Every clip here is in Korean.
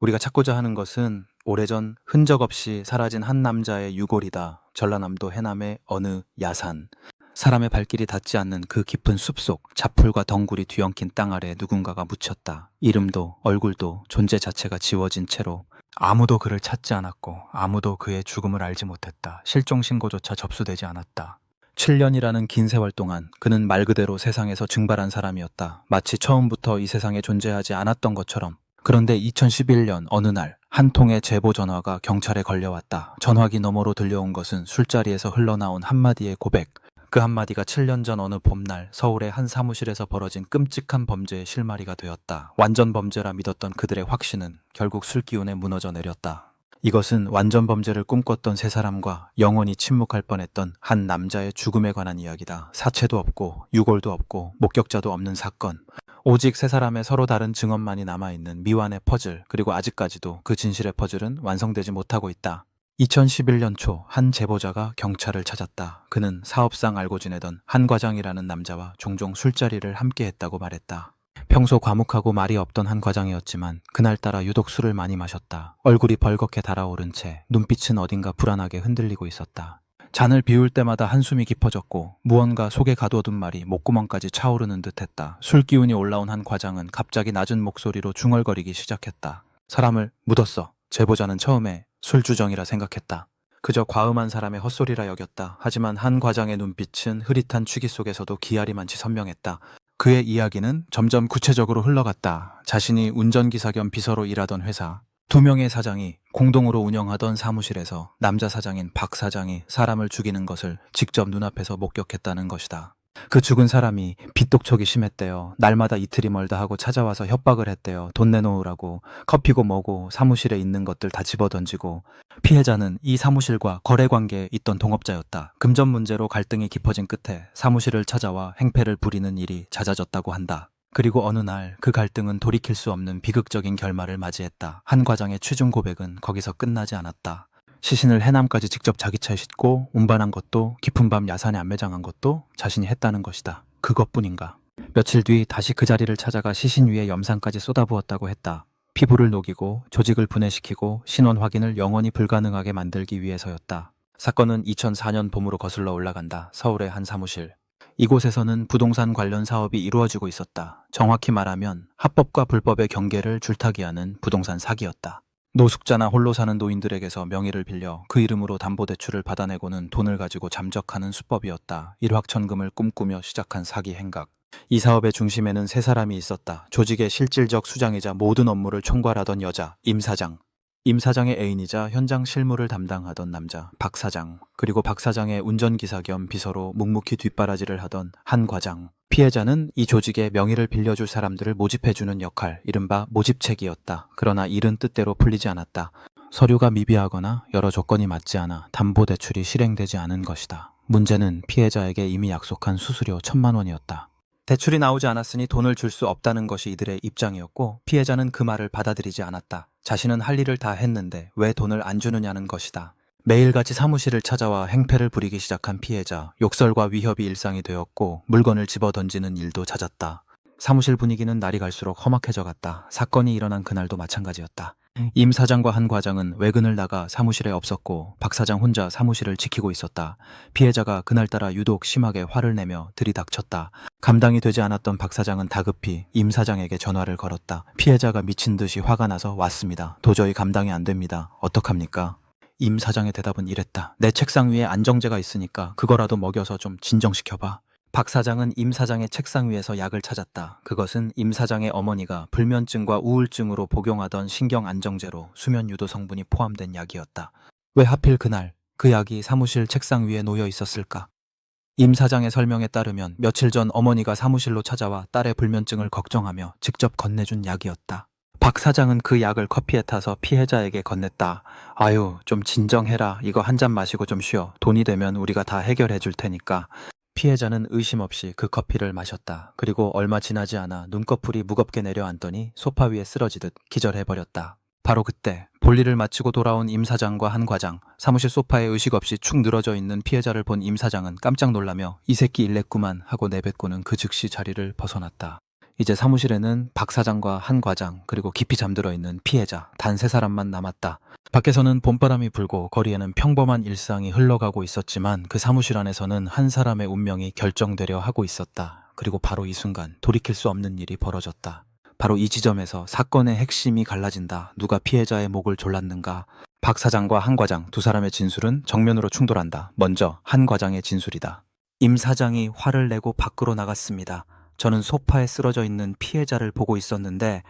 우리가 찾고자 하는 것은 오래전 흔적 없이 사라진 한 남자의 유골이다. 전라남도 해남의 어느 야산. 사람의 발길이 닿지 않는 그 깊은 숲속, 자풀과 덩굴이 뒤엉킨 땅 아래 누군가가 묻혔다. 이름도 얼굴도 존재 자체가 지워진 채로. 아무도 그를 찾지 않았고 아무도 그의 죽음을 알지 못했다. 실종 신고조차 접수되지 않았다. 7년이라는 긴 세월 동안 그는 말 그대로 세상에서 증발한 사람이었다. 마치 처음부터 이 세상에 존재하지 않았던 것처럼. 그런데 2011년 어느 날 한 통의 제보 전화가 경찰에 걸려왔다. 전화기 너머로 들려온 것은 술자리에서 흘러나온 한마디의 고백. 그 한마디가 7년 전 어느 봄날 서울의 한 사무실에서 벌어진 끔찍한 범죄의 실마리가 되었다. 완전 범죄라 믿었던 그들의 확신은 결국 술기운에 무너져 내렸다. 이것은 완전 범죄를 꿈꿨던 세 사람과 영원히 침묵할 뻔했던 한 남자의 죽음에 관한 이야기다. 사체도 없고 유골도 없고 목격자도 없는 사건. 오직 세 사람의 서로 다른 증언만이 남아있는 미완의 퍼즐, 그리고 아직까지도 그 진실의 퍼즐은 완성되지 못하고 있다. 2011년 초 한 제보자가 경찰을 찾았다. 그는 사업상 알고 지내던 한 과장이라는 남자와 종종 술자리를 함께 했다고 말했다. 평소 과묵하고 말이 없던 한 과장이었지만 그날따라 유독 술을 많이 마셨다. 얼굴이 벌겋게 달아오른 채 눈빛은 어딘가 불안하게 흔들리고 있었다. 잔을 비울 때마다 한숨이 깊어졌고 무언가 속에 가둬둔 말이 목구멍까지 차오르는 듯했다. 술기운이 올라온 한 과장은 갑자기 낮은 목소리로 중얼거리기 시작했다. 사람을 묻었어. 제보자는 처음에 술주정이라 생각했다. 그저 과음한 사람의 헛소리라 여겼다. 하지만 한 과장의 눈빛은 흐릿한 취기 속에서도 기아리만치 선명했다. 그의 이야기는 점점 구체적으로 흘러갔다. 자신이 운전기사 겸 비서로 일하던 회사, 2명의 사장이 공동으로 운영하던 사무실에서 남자 사장인 박 사장이 사람을 죽이는 것을 직접 눈앞에서 목격했다는 것이다. 그 죽은 사람이 빚독촉이 심했대요. 날마다 이틀이 멀다 하고 찾아와서 협박을 했대요. 돈 내놓으라고. 커피고 뭐고 사무실에 있는 것들 다 집어던지고. 피해자는 이 사무실과 거래관계에 있던 동업자였다. 금전 문제로 갈등이 깊어진 끝에 사무실을 찾아와 행패를 부리는 일이 잦아졌다고 한다. 그리고 어느 날 그 갈등은 돌이킬 수 없는 비극적인 결말을 맞이했다. 한 과장의 취중 고백은 거기서 끝나지 않았다. 시신을 해남까지 직접 자기 차에 싣고 운반한 것도, 깊은 밤 야산에 안매장한 것도 자신이 했다는 것이다. 그것뿐인가? 며칠 뒤 다시 그 자리를 찾아가 시신 위에 염산까지 쏟아부었다고 했다. 피부를 녹이고 조직을 분해시키고 신원 확인을 영원히 불가능하게 만들기 위해서였다. 사건은 2004년 봄으로 거슬러 올라간다. 서울의 한 사무실. 이곳에서는 부동산 관련 사업이 이루어지고 있었다. 정확히 말하면 합법과 불법의 경계를 줄타기하는 부동산 사기였다. 노숙자나 홀로 사는 노인들에게서 명의를 빌려 그 이름으로 담보대출을 받아내고는 돈을 가지고 잠적하는 수법이었다. 일확천금을 꿈꾸며 시작한 사기 행각. 이 사업의 중심에는 세 사람이 있었다. 조직의 실질적 수장이자 모든 업무를 총괄하던 여자, 임 사장. 임 사장의 애인이자 현장 실무를 담당하던 남자, 박 사장. 그리고 박 사장의 운전기사 겸 비서로 묵묵히 뒷바라지를 하던 한 과장. 피해자는 이 조직의 명의를 빌려줄 사람들을 모집해주는 역할, 이른바 모집책이었다. 그러나 일은 뜻대로 풀리지 않았다. 서류가 미비하거나 여러 조건이 맞지 않아 담보대출이 실행되지 않은 것이다. 문제는 피해자에게 이미 약속한 수수료 1,000만 원이었다. 대출이 나오지 않았으니 돈을 줄 수 없다는 것이 이들의 입장이었고 피해자는 그 말을 받아들이지 않았다. 자신은 할 일을 다 했는데 왜 돈을 안 주느냐는 것이다. 매일같이 사무실을 찾아와 행패를 부리기 시작한 피해자, 욕설과 위협이 일상이 되었고 물건을 집어던지는 일도 잦았다. 사무실 분위기는 날이 갈수록 험악해져 갔다. 사건이 일어난 그날도 마찬가지였다. 임 사장과 한 과장은 외근을 나가 사무실에 없었고 박 사장 혼자 사무실을 지키고 있었다. 피해자가 그날따라 유독 심하게 화를 내며 들이닥쳤다. 감당이 되지 않았던 박 사장은 다급히 임 사장에게 전화를 걸었다. 피해자가 미친 듯이 화가 나서 왔습니다. 도저히 감당이 안 됩니다. 어떡합니까? 임 사장의 대답은 이랬다. 내 책상 위에 안정제가 있으니까 그거라도 먹여서 좀 진정시켜봐. 박 사장은 임 사장의 책상 위에서 약을 찾았다. 그것은 임 사장의 어머니가 불면증과 우울증으로 복용하던 신경 안정제로 수면 유도 성분이 포함된 약이었다. 왜 하필 그날 그 약이 사무실 책상 위에 놓여 있었을까? 임 사장의 설명에 따르면 며칠 전 어머니가 사무실로 찾아와 딸의 불면증을 걱정하며 직접 건네준 약이었다. 박 사장은 그 약을 커피에 타서 피해자에게 건넸다. 아유, 좀 진정해라. 이거 한 잔 마시고 좀 쉬어. 돈이 되면 우리가 다 해결해 줄 테니까. 피해자는 의심 없이 그 커피를 마셨다. 그리고 얼마 지나지 않아 눈꺼풀이 무겁게 내려앉더니 소파 위에 쓰러지듯 기절해버렸다. 바로 그때 볼일을 마치고 돌아온 임 사장과 한 과장, 사무실 소파에 의식 없이 축 늘어져 있는 피해자를 본 임 사장은 깜짝 놀라며 이 새끼 일냈구만 하고 내뱉고는 그 즉시 자리를 벗어났다. 이제 사무실에는 박 사장과 한 과장 그리고 깊이 잠들어 있는 피해자 단 3사람만 남았다. 밖에서는 봄바람이 불고 거리에는 평범한 일상이 흘러가고 있었지만 그 사무실 안에서는 한 사람의 운명이 결정되려 하고 있었다. 그리고 바로 이 순간 돌이킬 수 없는 일이 벌어졌다. 바로 이 지점에서 사건의 핵심이 갈라진다. 누가 피해자의 목을 졸랐는가? 박 사장과 한 과장 2사람의 진술은 정면으로 충돌한다. 먼저 한 과장의 진술이다. 임 사장이 화를 내고 밖으로 나갔습니다. 저는 소파에 쓰러져 있는 피해자를 보고 있었는데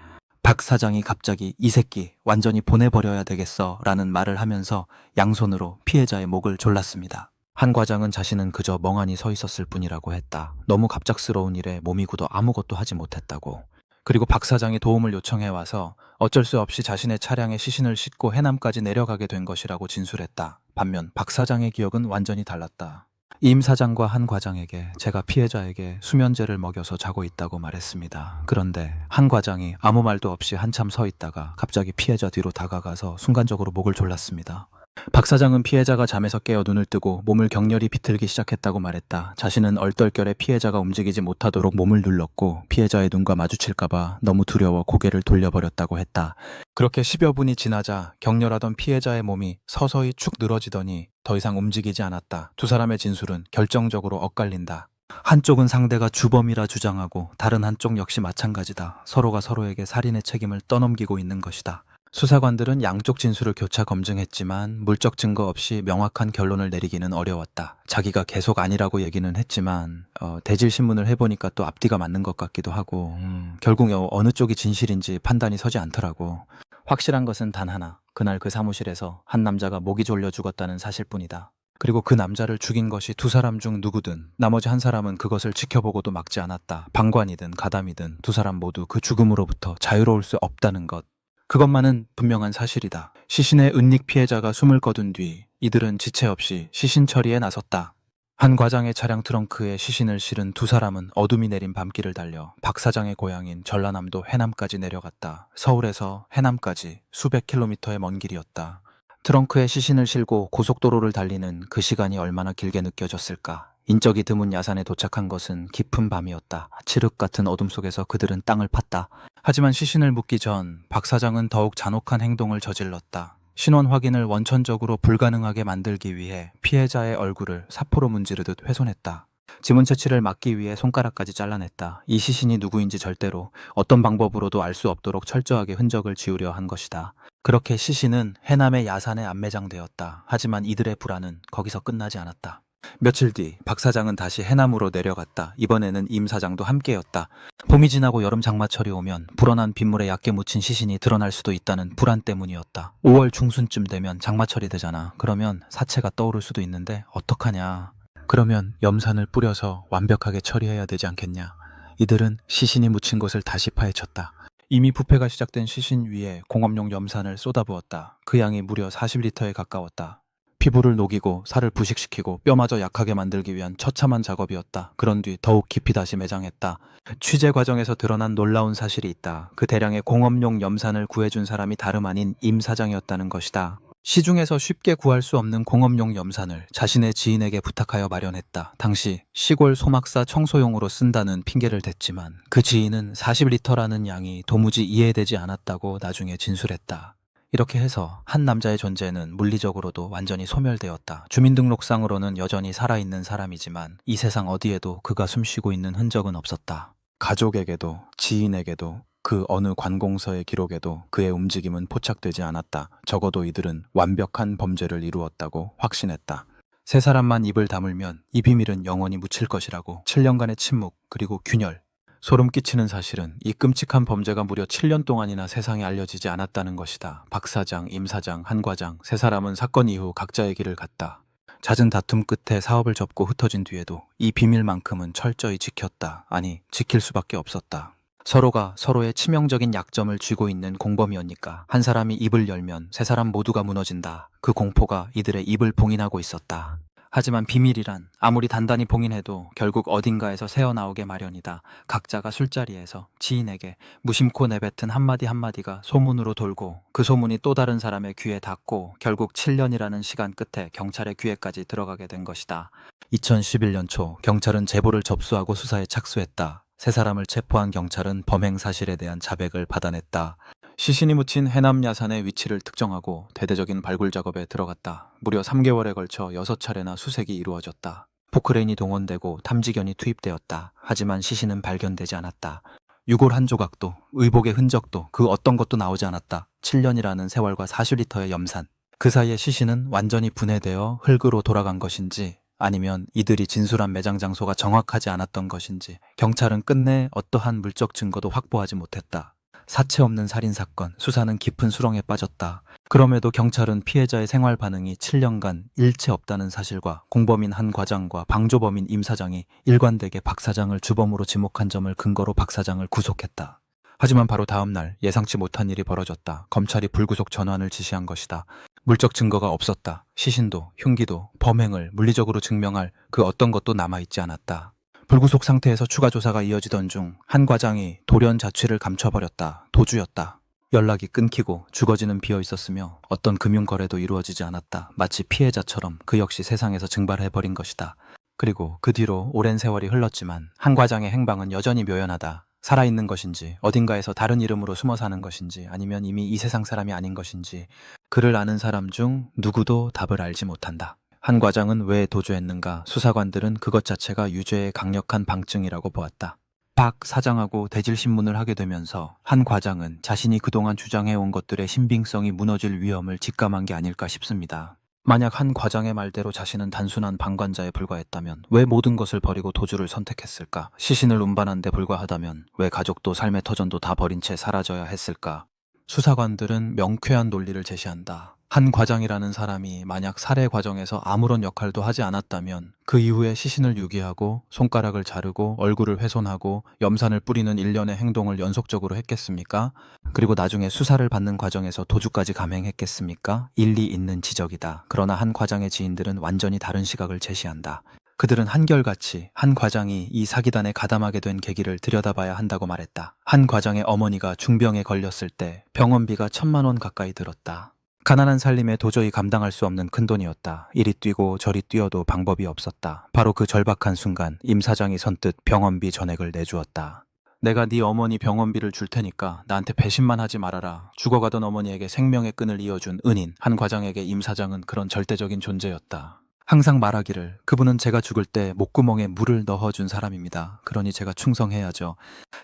박 사장이 갑자기 이 새끼 완전히 보내버려야 되겠어 라는 말을 하면서 양손으로 피해자의 목을 졸랐습니다. 한 과장은 자신은 그저 멍하니 서 있었을 뿐이라고 했다. 너무 갑작스러운 일에 몸이 굳어 아무것도 하지 못했다고. 그리고 박 사장이 도움을 요청해 와서 어쩔 수 없이 자신의 차량에 시신을 싣고 해남까지 내려가게 된 것이라고 진술했다. 반면 박 사장의 기억은 완전히 달랐다. 임 사장과 한 과장에게 제가 피해자에게 수면제를 먹여서 자고 있다고 말했습니다. 그런데 한 과장이 아무 말도 없이 한참 서 있다가 갑자기 피해자 뒤로 다가가서 순간적으로 목을 졸랐습니다. 박 사장은 피해자가 잠에서 깨어 눈을 뜨고 몸을 격렬히 비틀기 시작했다고 말했다. 자신은 얼떨결에 피해자가 움직이지 못하도록 몸을 눌렀고 피해자의 눈과 마주칠까봐 너무 두려워 고개를 돌려버렸다고 했다. 그렇게 10여 분이 지나자 격렬하던 피해자의 몸이 서서히 축 늘어지더니 더 이상 움직이지 않았다. 2사람의 진술은 결정적으로 엇갈린다. 한쪽은 상대가 주범이라 주장하고 다른 한쪽 역시 마찬가지다. 서로가 서로에게 살인의 책임을 떠넘기고 있는 것이다. 수사관들은 양쪽 진술을 교차 검증했지만 물적 증거 없이 명확한 결론을 내리기는 어려웠다. 자기가 계속 아니라고 얘기는 했지만 대질신문을 해보니까 또 앞뒤가 맞는 것 같기도 하고 결국 어느 쪽이 진실인지 판단이 서지 않더라고. 확실한 것은 단 하나. 그날 그 사무실에서 한 남자가 목이 졸려 죽었다는 사실뿐이다. 그리고 그 남자를 죽인 것이 2사람 중 누구든 나머지 한 사람은 그것을 지켜보고도 막지 않았다. 방관이든 가담이든 2사람 모두 그 죽음으로부터 자유로울 수 없다는 것. 그것만은 분명한 사실이다. 시신의 은닉 피해자가 숨을 거둔 뒤 이들은 지체 없이 시신 처리에 나섰다. 한 과장의 차량 트렁크에 시신을 실은 2사람은 어둠이 내린 밤길을 달려 박 사장의 고향인 전라남도 해남까지 내려갔다. 서울에서 해남까지 수백 킬로미터의 먼 길이었다. 트렁크에 시신을 실고 고속도로를 달리는 그 시간이 얼마나 길게 느껴졌을까. 인적이 드문 야산에 도착한 것은 깊은 밤이었다. 칠흑 같은 어둠 속에서 그들은 땅을 팠다. 하지만 시신을 묻기 전 박 사장은 더욱 잔혹한 행동을 저질렀다. 신원 확인을 원천적으로 불가능하게 만들기 위해 피해자의 얼굴을 사포로 문지르듯 훼손했다. 지문 채취를 막기 위해 손가락까지 잘라냈다. 이 시신이 누구인지 절대로 어떤 방법으로도 알 수 없도록 철저하게 흔적을 지우려 한 것이다. 그렇게 시신은 해남의 야산에 안매장되었다. 하지만 이들의 불안은 거기서 끝나지 않았다. 며칠 뒤 박 사장은 다시 해남으로 내려갔다. 이번에는 임 사장도 함께였다. 봄이 지나고 여름 장마철이 오면 불어난 빗물에 얕게 묻힌 시신이 드러날 수도 있다는 불안 때문이었다. 5월 중순쯤 되면 장마철이 되잖아. 그러면 사체가 떠오를 수도 있는데 어떡하냐. 그러면 염산을 뿌려서 완벽하게 처리해야 되지 않겠냐. 이들은 시신이 묻힌 곳을 다시 파헤쳤다. 이미 부패가 시작된 시신 위에 공업용 염산을 쏟아부었다. 그 양이 무려 40리터에 가까웠다. 피부를 녹이고 살을 부식시키고 뼈마저 약하게 만들기 위한 처참한 작업이었다. 그런 뒤 더욱 깊이 다시 매장했다. 취재 과정에서 드러난 놀라운 사실이 있다. 그 대량의 공업용 염산을 구해준 사람이 다름 아닌 임 사장이었다는 것이다. 시중에서 쉽게 구할 수 없는 공업용 염산을 자신의 지인에게 부탁하여 마련했다. 당시 시골 소막사 청소용으로 쓴다는 핑계를 댔지만 그 지인은 40리터라는 양이 도무지 이해되지 않았다고 나중에 진술했다. 이렇게 해서 한 남자의 존재는 물리적으로도 완전히 소멸되었다. 주민등록상으로는 여전히 살아있는 사람이지만 이 세상 어디에도 그가 숨쉬고 있는 흔적은 없었다. 가족에게도 지인에게도 그 어느 관공서의 기록에도 그의 움직임은 포착되지 않았다. 적어도 이들은 완벽한 범죄를 이루었다고 확신했다. 3사람만 입을 다물면 이 비밀은 영원히 묻힐 것이라고. 7년간의 침묵 그리고 균열. 소름 끼치는 사실은 이 끔찍한 범죄가 무려 7년 동안이나 세상에 알려지지 않았다는 것이다. 박 사장, 임 사장, 한 과장 3사람은 사건 이후 각자의 길을 갔다. 잦은 다툼 끝에 사업을 접고 흩어진 뒤에도 이 비밀만큼은 철저히 지켰다. 아니, 지킬 수밖에 없었다. 서로가 서로의 치명적인 약점을 쥐고 있는 공범이었니까 한 사람이 입을 열면 3사람 모두가 무너진다. 그 공포가 이들의 입을 봉인하고 있었다. 하지만 비밀이란 아무리 단단히 봉인해도 결국 어딘가에서 새어나오게 마련이다. 각자가 술자리에서 지인에게 무심코 내뱉은 한마디 한마디가 소문으로 돌고 그 소문이 또 다른 사람의 귀에 닿고 결국 7년이라는 시간 끝에 경찰의 귀에까지 들어가게 된 것이다. 2011년 초 경찰은 제보를 접수하고 수사에 착수했다. 세 사람을 체포한 경찰은 범행 사실에 대한 자백을 받아냈다. 시신이 묻힌 해남 야산의 위치를 특정하고 대대적인 발굴 작업에 들어갔다. 무려 3개월에 걸쳐 6차례나 수색이 이루어졌다. 포크레인이 동원되고 탐지견이 투입되었다. 하지만 시신은 발견되지 않았다. 유골 한 조각도, 의복의 흔적도 그 어떤 것도 나오지 않았다. 7년이라는 세월과 40리터의 염산. 그 사이에 시신은 완전히 분해되어 흙으로 돌아간 것인지 아니면 이들이 진술한 매장 장소가 정확하지 않았던 것인지 경찰은 끝내 어떠한 물적 증거도 확보하지 못했다. 사체 없는 살인사건, 수사는 깊은 수렁에 빠졌다. 그럼에도 경찰은 피해자의 생활 반응이 7년간 일체 없다는 사실과 공범인 한 과장과 방조범인 임 사장이 일관되게 박 사장을 주범으로 지목한 점을 근거로 박 사장을 구속했다. 하지만 바로 다음 날 예상치 못한 일이 벌어졌다. 검찰이 불구속 전환을 지시한 것이다. 물적 증거가 없었다. 시신도 흉기도 범행을 물리적으로 증명할 그 어떤 것도 남아있지 않았다. 불구속 상태에서 추가 조사가 이어지던 중 한 과장이 돌연 자취를 감춰버렸다. 도주였다. 연락이 끊기고 주거지는 비어 있었으며 어떤 금융거래도 이루어지지 않았다. 마치 피해자처럼 그 역시 세상에서 증발해버린 것이다. 그리고 그 뒤로 오랜 세월이 흘렀지만 한 과장의 행방은 여전히 묘연하다. 살아있는 것인지 어딘가에서 다른 이름으로 숨어 사는 것인지 아니면 이미 이 세상 사람이 아닌 것인지 그를 아는 사람 중 누구도 답을 알지 못한다. 한 과장은 왜 도주했는가? 수사관들은 그것 자체가 유죄의 강력한 방증이라고 보았다. 박 사장하고 대질신문을 하게 되면서 한 과장은 자신이 그동안 주장해온 것들의 신빙성이 무너질 위험을 직감한 게 아닐까 싶습니다. 만약 한 과장의 말대로 자신은 단순한 방관자에 불과했다면 왜 모든 것을 버리고 도주를 선택했을까? 시신을 운반한 데 불과하다면 왜 가족도 삶의 터전도 다 버린 채 사라져야 했을까? 수사관들은 명쾌한 논리를 제시한다. 한 과장이라는 사람이 만약 살해 과정에서 아무런 역할도 하지 않았다면 그 이후에 시신을 유기하고 손가락을 자르고 얼굴을 훼손하고 염산을 뿌리는 일련의 행동을 연속적으로 했겠습니까? 그리고 나중에 수사를 받는 과정에서 도주까지 감행했겠습니까? 일리 있는 지적이다. 그러나 한 과장의 지인들은 완전히 다른 시각을 제시한다. 그들은 한결같이 한 과장이 이 사기단에 가담하게 된 계기를 들여다봐야 한다고 말했다. 한 과장의 어머니가 중병에 걸렸을 때 병원비가 1,000만 원 가까이 들었다. 가난한 살림에 도저히 감당할 수 없는 큰돈이었다. 이리 뛰고 저리 뛰어도 방법이 없었다. 바로 그 절박한 순간 임 사장이 선뜻 병원비 전액을 내주었다. 내가 네 어머니 병원비를 줄 테니까 나한테 배신만 하지 말아라. 죽어가던 어머니에게 생명의 끈을 이어준 은인. 한 과장에게 임 사장은 그런 절대적인 존재였다. 항상 말하기를 그분은 제가 죽을 때 목구멍에 물을 넣어준 사람입니다. 그러니 제가 충성해야죠.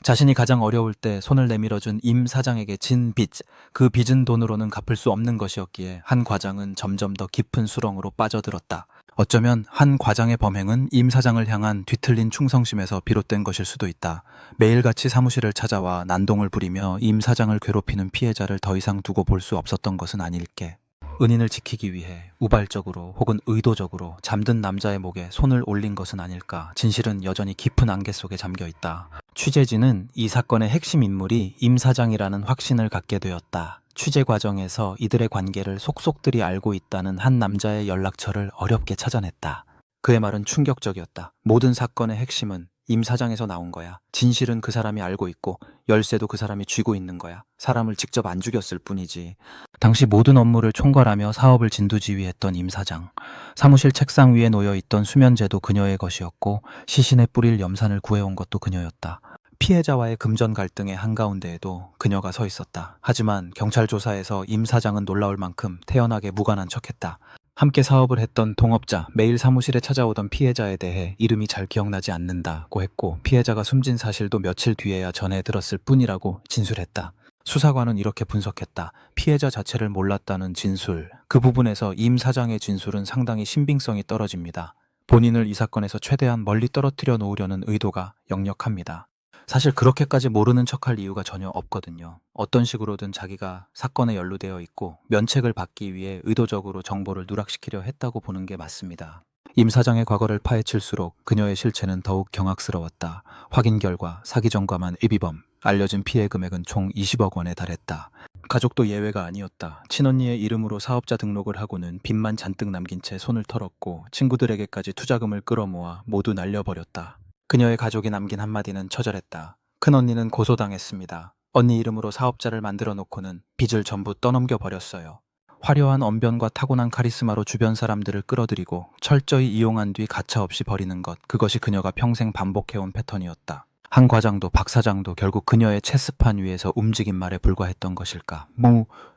자신이 가장 어려울 때 손을 내밀어준 임 사장에게 진 빚, 그 빚은 돈으로는 갚을 수 없는 것이었기에 한 과장은 점점 더 깊은 수렁으로 빠져들었다. 어쩌면 한 과장의 범행은 임 사장을 향한 뒤틀린 충성심에서 비롯된 것일 수도 있다. 매일같이 사무실을 찾아와 난동을 부리며 임 사장을 괴롭히는 피해자를 더 이상 두고 볼 수 없었던 것은 아닐게. 은인을 지키기 위해 우발적으로 혹은 의도적으로 잠든 남자의 목에 손을 올린 것은 아닐까. 진실은 여전히 깊은 안개 속에 잠겨 있다. 취재진은 이 사건의 핵심 인물이 임 사장이라는 확신을 갖게 되었다. 취재 과정에서 이들의 관계를 속속들이 알고 있다는 한 남자의 연락처를 어렵게 찾아냈다. 그의 말은 충격적이었다. 모든 사건의 핵심은 임 사장에서 나온 거야. 진실은 그 사람이 알고 있고 열쇠도 그 사람이 쥐고 있는 거야. 사람을 직접 안 죽였을 뿐이지. 당시 모든 업무를 총괄하며 사업을 진두지휘했던 임 사장. 사무실 책상 위에 놓여있던 수면제도 그녀의 것이었고 시신에 뿌릴 염산을 구해온 것도 그녀였다. 피해자와의 금전 갈등의 한가운데에도 그녀가 서 있었다. 하지만 경찰 조사에서 임 사장은 놀라울 만큼 태연하게 무관한 척했다. 함께 사업을 했던 동업자, 매일 사무실에 찾아오던 피해자에 대해 이름이 잘 기억나지 않는다고 했고 피해자가 숨진 사실도 며칠 뒤에야 전해 들었을 뿐이라고 진술했다. 수사관은 이렇게 분석했다. 피해자 자체를 몰랐다는 진술. 그 부분에서 임 사장의 진술은 상당히 신빙성이 떨어집니다. 본인을 이 사건에서 최대한 멀리 떨어뜨려 놓으려는 의도가 역력합니다. 사실 그렇게까지 모르는 척할 이유가 전혀 없거든요. 어떤 식으로든 자기가 사건에 연루되어 있고 면책을 받기 위해 의도적으로 정보를 누락시키려 했다고 보는 게 맞습니다. 임 사장의 과거를 파헤칠수록 그녀의 실체는 더욱 경악스러웠다. 확인 결과 사기 전과만 예비범, 알려진 피해 금액은 총 20억 원에 달했다. 가족도 예외가 아니었다. 친언니의 이름으로 사업자 등록을 하고는 빚만 잔뜩 남긴 채 손을 털었고 친구들에게까지 투자금을 끌어모아 모두 날려버렸다. 그녀의 가족이 남긴 한마디는 처절했다. 큰언니는 고소당했습니다. 언니 이름으로 사업자를 만들어 놓고는 빚을 전부 떠넘겨 버렸어요. 화려한 언변과 타고난 카리스마로 주변 사람들을 끌어들이고 철저히 이용한 뒤 가차없이 버리는 것, 그것이 그녀가 평생 반복해온 패턴이었다. 한 과장도 박 사장도 결국 그녀의 체스판 위에서 움직인 말에 불과했던 것일까?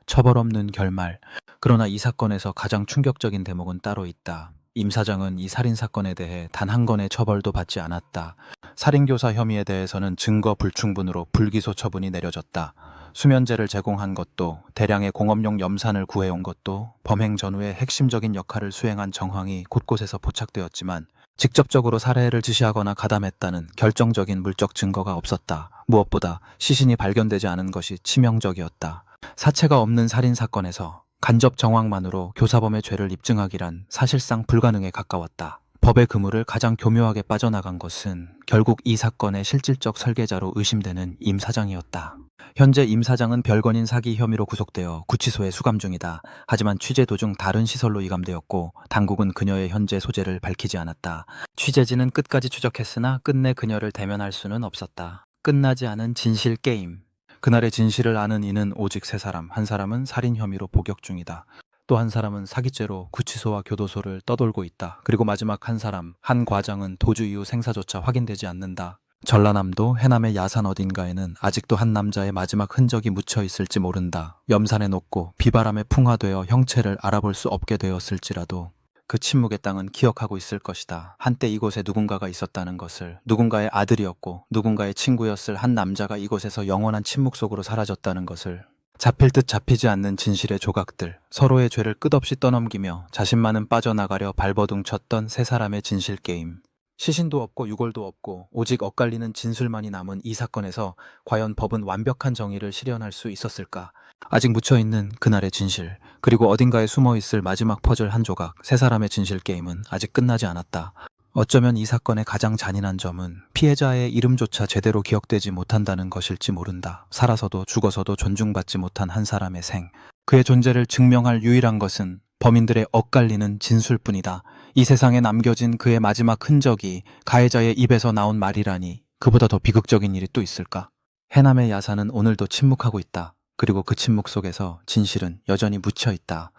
처벌 없는 결말. 그러나 이 사건에서 가장 충격적인 대목은 따로 있다. 임 사장은 이 살인사건에 대해 단 한 건의 처벌도 받지 않았다. 살인교사 혐의에 대해서는 증거 불충분으로 불기소 처분이 내려졌다. 수면제를 제공한 것도, 대량의 공업용 염산을 구해온 것도, 범행 전후에 핵심적인 역할을 수행한 정황이 곳곳에서 포착되었지만 직접적으로 살해를 지시하거나 가담했다는 결정적인 물적 증거가 없었다. 무엇보다 시신이 발견되지 않은 것이 치명적이었다. 사체가 없는 살인사건에서 간접 정황만으로 교사범의 죄를 입증하기란 사실상 불가능에 가까웠다. 법의 그물을 가장 교묘하게 빠져나간 것은 결국 이 사건의 실질적 설계자로 의심되는 임 사장이었다. 현재 임 사장은 별건인 사기 혐의로 구속되어 구치소에 수감 중이다. 하지만 취재 도중 다른 시설로 이감되었고 당국은 그녀의 현재 소재를 밝히지 않았다. 취재진은 끝까지 추적했으나 끝내 그녀를 대면할 수는 없었다. 끝나지 않은 진실 게임. 그날의 진실을 아는 이는 오직 세 사람. 한 사람은 살인 혐의로 복역 중이다. 또 한 사람은 사기죄로 구치소와 교도소를 떠돌고 있다. 그리고 마지막 한 사람, 한 과장은 도주 이후 생사조차 확인되지 않는다. 전라남도 해남의 야산 어딘가에는 아직도 한 남자의 마지막 흔적이 묻혀 있을지 모른다. 염산에 녹고 비바람에 풍화되어 형체를 알아볼 수 없게 되었을지라도 그 침묵의 땅은 기억하고 있을 것이다. 한때 이곳에 누군가가 있었다는 것을, 누군가의 아들이었고 누군가의 친구였을 한 남자가 이곳에서 영원한 침묵 속으로 사라졌다는 것을. 잡힐 듯 잡히지 않는 진실의 조각들, 서로의 죄를 끝없이 떠넘기며 자신만은 빠져나가려 발버둥 쳤던 세 사람의 진실 게임. 시신도 없고 유골도 없고 오직 엇갈리는 진술만이 남은 이 사건에서 과연 법은 완벽한 정의를 실현할 수 있었을까? 아직 묻혀있는 그날의 진실, 그리고 어딘가에 숨어있을 마지막 퍼즐 한 조각, 세 사람의 진실 게임은 아직 끝나지 않았다. 어쩌면 이 사건의 가장 잔인한 점은 피해자의 이름조차 제대로 기억되지 못한다는 것일지 모른다. 살아서도 죽어서도 존중받지 못한 한 사람의 생. 그의 존재를 증명할 유일한 것은 범인들의 엇갈리는 진술뿐이다. 이 세상에 남겨진 그의 마지막 흔적이 가해자의 입에서 나온 말이라니 그보다 더 비극적인 일이 또 있을까? 해남의 야산은 오늘도 침묵하고 있다. 그리고 그 침묵 속에서 진실은 여전히 묻혀 있다.